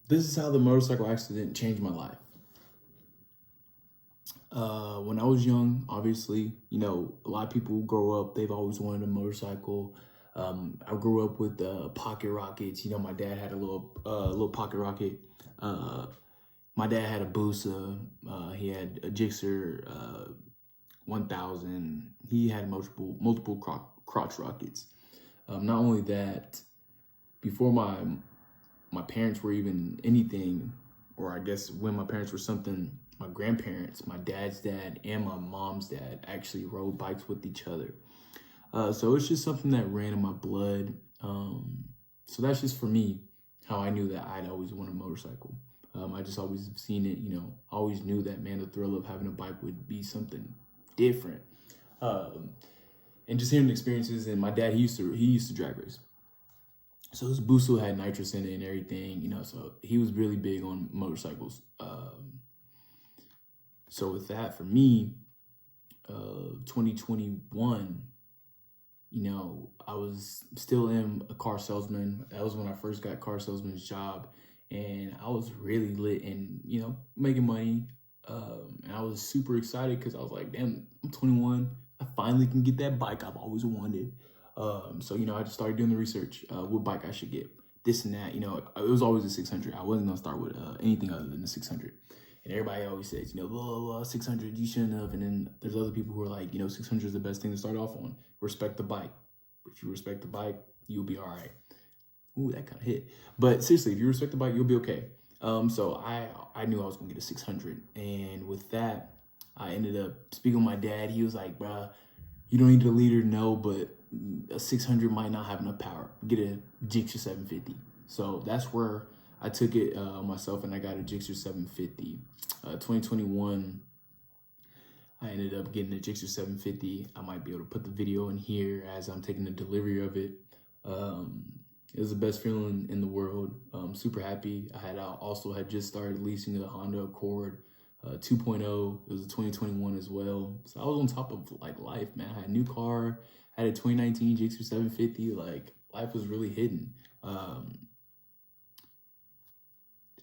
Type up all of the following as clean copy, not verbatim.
This is how the motorcycle accident changed my life. When I was young, obviously, a lot of people grow up, they've always wanted a motorcycle. I grew up with pocket rockets. My dad had a little pocket rocket. My dad had a Busa. He had a Gixxer 1000. He had multiple crotch rockets. Not only that, before my parents were even anything, or I guess when my parents were something, my grandparents, my dad's dad and my mom's dad actually rode bikes with each other. So it's just something that ran in my blood. So that's just for me, how I knew that I'd always want a motorcycle. I just always seen it, always knew that, man, the thrill of having a bike would be something different. And just hearing the experiences, and my dad, he used to drag race. So his Busto had nitrous in it and everything, so he was really big on motorcycles. So with that, for me, 2021, I was still in a car salesman. That was when I first got car salesman's job, and I was really lit and, making money. And I was super excited because I was like, damn, I'm 21. I finally can get that bike I've always wanted. So, I just started doing the research, what bike I should get, this and that. It was always a 600. I wasn't going to start with anything other than the 600. And everybody always says, blah, blah, blah, 600, you shouldn't have. And then there's other people who are like, 600 is the best thing to start off on. Respect the bike. If you respect the bike, you'll be all right. Ooh, that kind of hit. But seriously, if you respect the bike, you'll be okay. So I knew I was going to get a 600. And with that, I ended up speaking with my dad. He was like, bruh, you don't need a leader, no, but a 600 might not have enough power. Get a Gixxer 750. So that's where I took it myself, and I got a Gixxer 750. 2021, I ended up getting a Gixxer 750. I might be able to put the video in here as I'm taking the delivery of it. It was the best feeling in the world. Super happy. I also had just started leasing a Honda Accord 2.0. It was a 2021 as well. So I was on top of life, man. I had a new car, I had a 2019 Gixxer 750. Life was really hidden.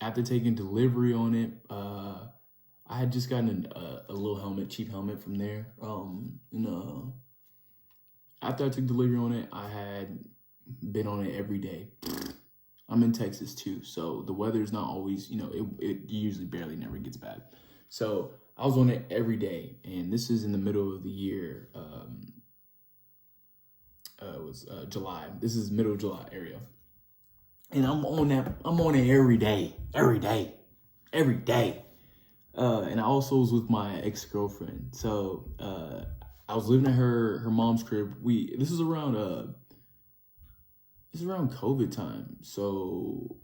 After taking delivery on it, I had just gotten a little helmet, cheap helmet from there. After I took delivery on it, I had been on it every day. I'm in Texas too, so the weather is not always, it usually barely never gets bad. So I was on it every day, and this is in the middle of the year. It was July. This is middle of July area. And I'm on it every day. And I also was with my ex-girlfriend. So I was living at her mom's crib. This is around COVID time. So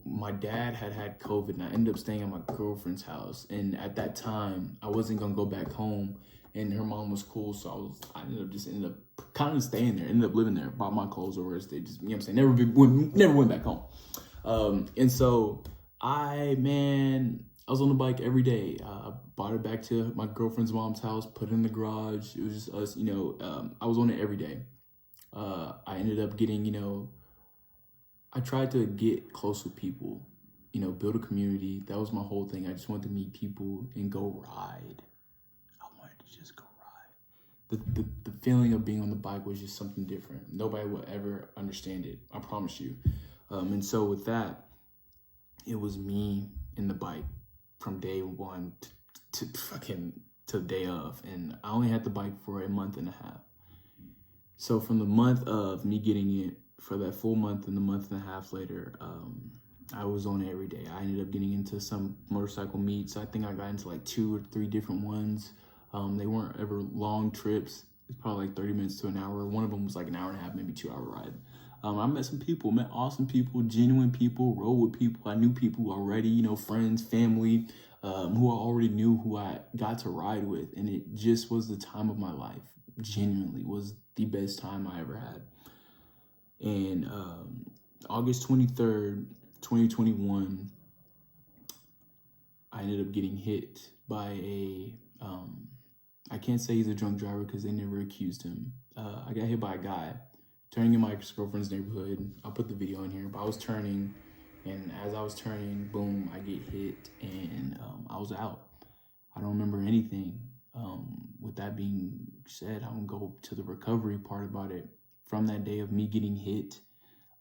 my dad had COVID, and I ended up staying at my girlfriend's house. And at that time, I wasn't gonna go back home, and her mom was cool. So I ended up kind of staying there, ended up living there, bought my clothes over, stayed, just, I'm saying, never went back home. And so I was on the bike every day. I brought it back to my girlfriend's mom's house, put it in the garage. It was just us, I was on it every day. I ended up getting, I tried to get close with people, build a community. That was my whole thing. I just wanted to meet people and go ride. I wanted to just go ride. The feeling of being on the bike was just something different. Nobody would ever understand it, I promise you. And so with that, it was me and the bike from day one to the day of. And I only had the bike for a month and a half. So from the month of me getting it, for that full month and the month and a half later, I was on it every day. I ended up getting into some motorcycle meets. I think I got into 2 or 3 different ones. They weren't ever long trips. It's probably 30 minutes to an hour. One of them was an hour and a half, maybe 2 hour ride. I met some people, met awesome people, genuine people, rode with people. I knew people already, friends, family, who I already knew, who I got to ride with. And it just was the time of my life. Genuinely was the best time I ever had. And August 23rd, 2021, I ended up getting hit by I can't say he's a drunk driver because they never accused him. I got hit by a guy turning in my ex-girlfriend's neighborhood. I'll put the video in here, but I was turning, And as I was turning, boom, I get hit, and I was out. I don't remember anything. With that being said, I'm gonna go to the recovery part about it. From that day of me getting hit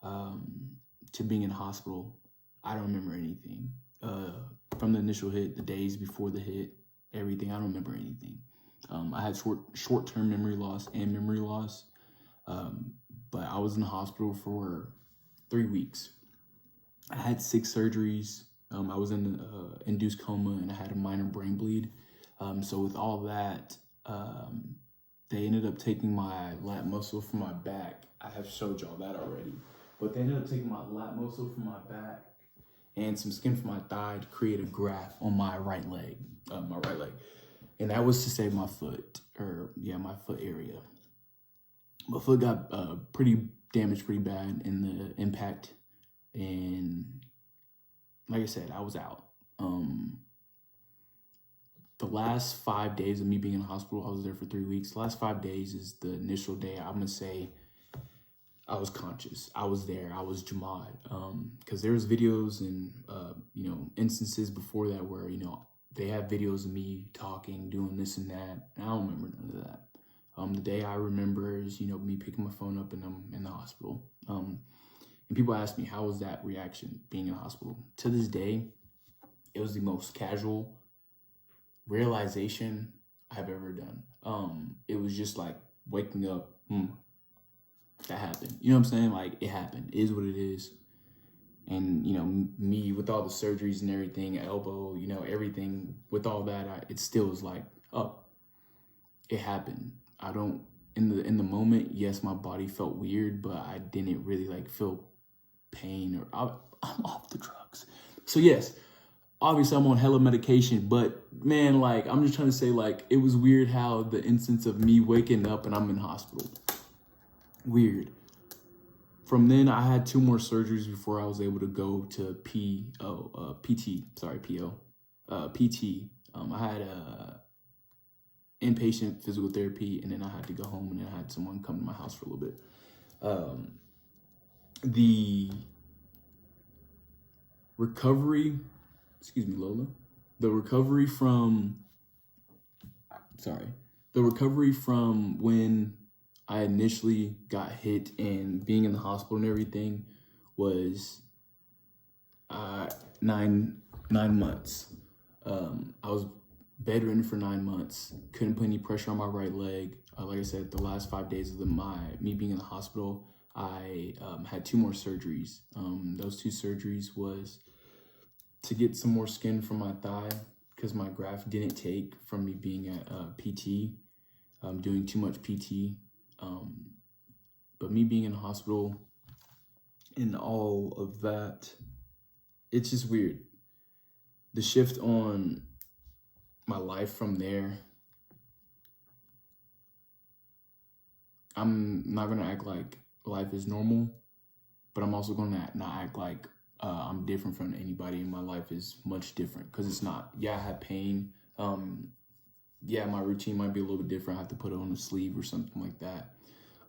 to being in the hospital, I don't remember anything. From the initial hit, the days before the hit, everything, I don't remember anything. I had short-term memory loss and memory loss, but I was in the hospital for 3 weeks. I had 6 surgeries. I was in induced coma, and I had a minor brain bleed. So with all that, they ended up taking my lat muscle from my back. I have showed y'all that already. But they ended up taking my lat muscle from my back and some skin from my thigh to create a graft on my right leg. And that was to save my foot, my foot area. My foot got pretty damaged pretty bad in the impact. And like I said, I was out. The last 5 days of me being in the hospital, I was there for 3 weeks. The last 5 days is the initial day I'm gonna say I was conscious. I was there. I was Jamaad. Because there was videos and instances before that where they have videos of me talking, doing this and that. And I don't remember none of that. The day I remember is me picking my phone up and I'm in the hospital. And people ask me, how was that reaction being in the hospital? To this day, it was the most casual realization I've ever done. It was just like waking up, that happened. You know what I'm saying? Like, it happened. It is what it is. And, me with all the surgeries and everything, elbow, everything with all that, it still was like, oh, it happened. I don't, in the moment, yes, my body felt weird, but I didn't really like feel pain or I'm off the drugs. So yes, obviously I'm on hella medication, but man, like, I'm just trying to say, like, it was weird how the instance of me waking up and I'm in hospital. Weird. From then, I had 2 more surgeries before I was able to go to PT. I had inpatient physical therapy, and then I had to go home, and then I had someone come to my house for a little bit. The recovery, excuse me, Lola. The recovery from when I initially got hit and being in the hospital and everything was 9 months. I was bedridden for 9 months. Couldn't put any pressure on my right leg. Like I said, the last 5 days of me being in the hospital, I had 2 more surgeries. Those 2 surgeries was to get some more skin from my thigh because my graft didn't take from me being at PT, doing too much PT. But me being in the hospital and all of that, it's just weird. The shift on my life from there, I'm not going to act like life is normal, but I'm also going to not act like I'm different from anybody, and my life is much different, because it's not. Yeah, I have pain. My routine might be a little bit different. I have to put it on a sleeve or something like that.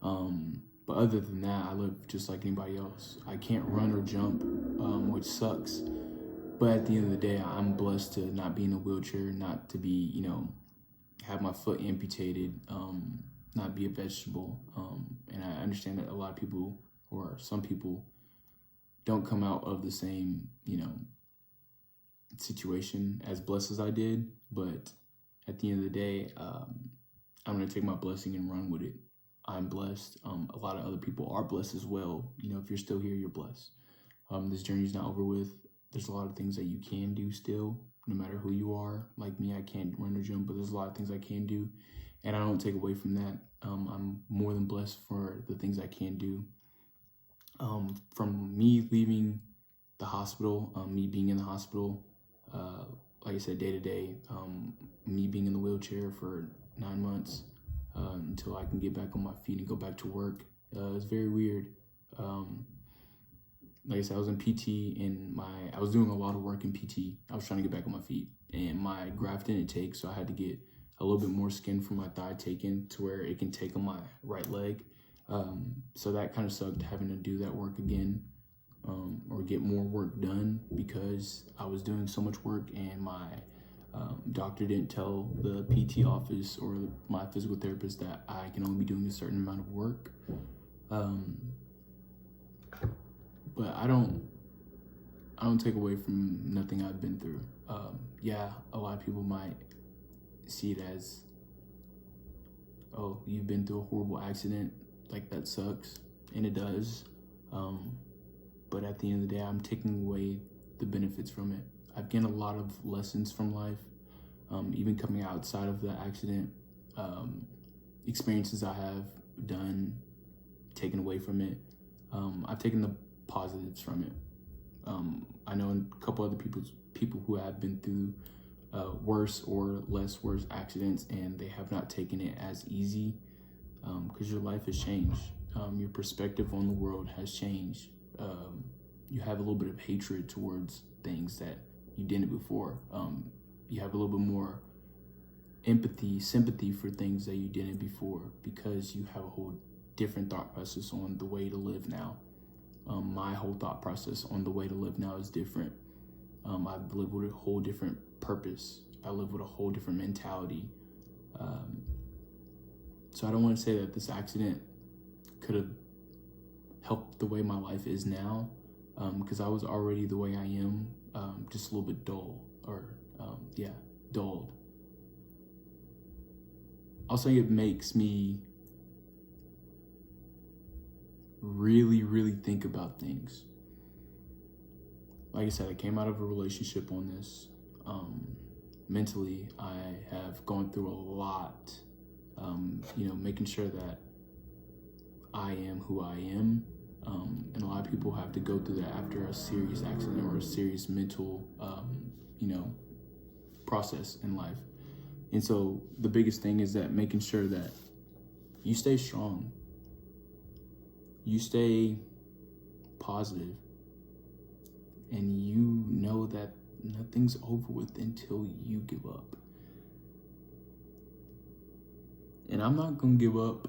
But other than that, I live just like anybody else. I can't run or jump, which sucks. But at the end of the day, I'm blessed to not be in a wheelchair, not to be, have my foot amputated, not be a vegetable. And I understand that a lot of people, or some people, don't come out of the same, situation as blessed as I did. But at the end of the day, I'm going to take my blessing and run with it. I'm blessed. A lot of other people are blessed as well. If you're still here, you're blessed. This journey's not over with. There's a lot of things that you can do still, no matter who you are. Like me, I can't run or jump, but there's a lot of things I can do, and I don't take away from that. I'm more than blessed for the things I can do. From me leaving the hospital, me being in the hospital, like I said, day to day, me being in the wheelchair for 9 months, until I can get back on my feet and go back to work. It's very weird. Like I said, I was in PT, and I was doing a lot of work in PT. I was trying to get back on my feet, and my graft didn't take, so I had to get a little bit more skin from my thigh taken to where it can take on my right leg. So that kind of sucked, having to do that work again. or get more work done because I was doing so much work and my doctor didn't tell the PT office or my physical therapist that I can only be doing a certain amount of work. But I don't take away from nothing I've been through. Yeah, a lot of people might see it as, oh, you've been through a horrible accident, like that sucks, and it does. But at the end of the day, I'm taking away the benefits from it. I've gained a lot of lessons from life, even coming outside of the accident, experiences I have done, taken away from it. I've taken the positives from it. I know a couple other people who have been through worse or less worse accidents, and they have not taken it as easy because your life has changed. Your perspective on the world has changed. You have a little bit of hatred towards things that you didn't before. You have a little bit more empathy, sympathy for things that you didn't before because you have a whole different thought process on the way to live now. My whole thought process on the way to live now is different. I live with a whole different purpose. I live with a whole different mentality. So I don't want to say that this accident could have helped the way my life is now, because I was already the way I am, just a little bit dulled. I'll say it makes me really, really think about things. Like I said, I came out of a relationship on this. Mentally, I have gone through a lot, making sure that I am who I am. And a lot of people have to go through that after a serious accident or a serious mental, process in life. And so the biggest thing is that making sure that you stay strong, you stay positive, and you know that nothing's over with until you give up. And I'm not gonna give up.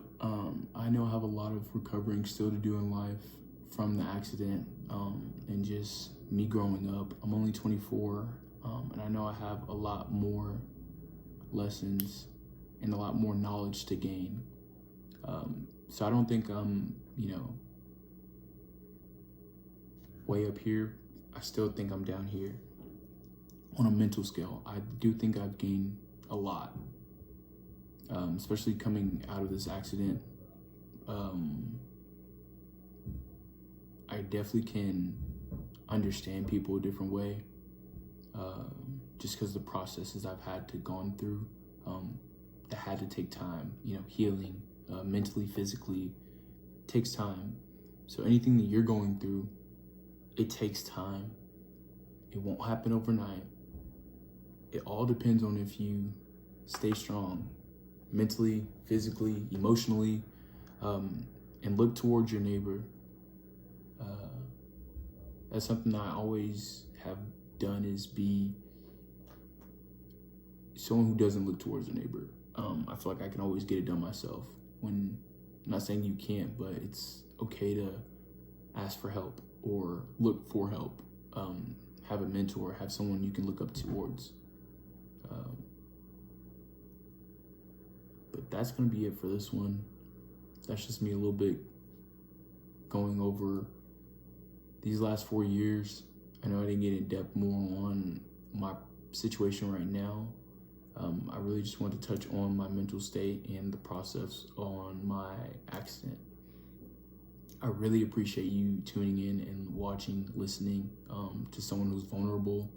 I know I have a lot of recovering still to do in life from the accident, and just me growing up. I'm only 24, and I know I have a lot more lessons and a lot more knowledge to gain. So I don't think I'm, way up here. I still think I'm down here on a mental scale. I do think I've gained a lot, especially coming out of this accident. I definitely can understand people a different way, just because the processes I've had to gone through, that had to take time. Healing mentally, physically, takes time. So anything that you're going through, it takes time. It won't happen overnight. It all depends on if you stay strong mentally, physically, emotionally, and look towards your neighbor. That's something I always have done, is be someone who doesn't look towards their neighbor. I feel like I can always get it done myself. When I'm not saying you can't, but it's okay to ask for help or look for help. Have a mentor, have someone you can look up towards. But that's gonna be it for this one. That's just me a little bit going over these last 4 years. I know I didn't get in depth more on my situation right now. I really just want to touch on my mental state and the process on my accident. I really appreciate you tuning in and watching, listening to someone who's vulnerable,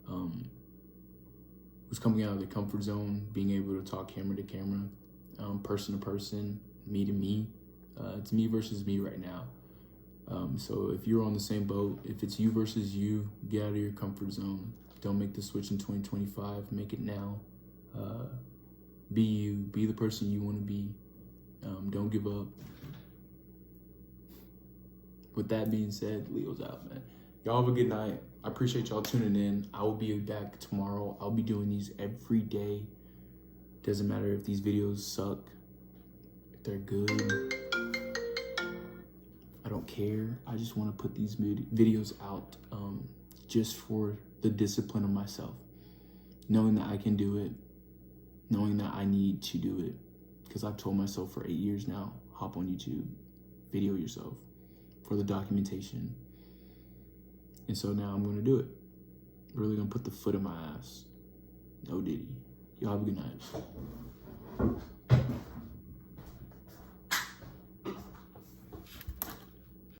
who's coming out of their comfort zone, being able to talk camera to camera, person to person, me to me. It's me versus me right now. So if you're on the same boat, if it's you versus you, get out of your comfort zone. Don't make the switch in 2025. Make it now. Be you. Be the person you want to be. Don't give up. With that being said, Leo's out, man. Y'all have a good night. I appreciate y'all tuning in. I will be back tomorrow. I'll be doing these every day. Doesn't matter if these videos suck, if they're good. I don't care. I just want to put these videos out just for the discipline of myself. Knowing that I can do it, knowing that I need to do it. Because I've told myself for 8 years now, hop on YouTube, video yourself for the documentation. And so now I'm going to do it. Really going to put the foot in my ass. No Diddy. Y'all have a good night.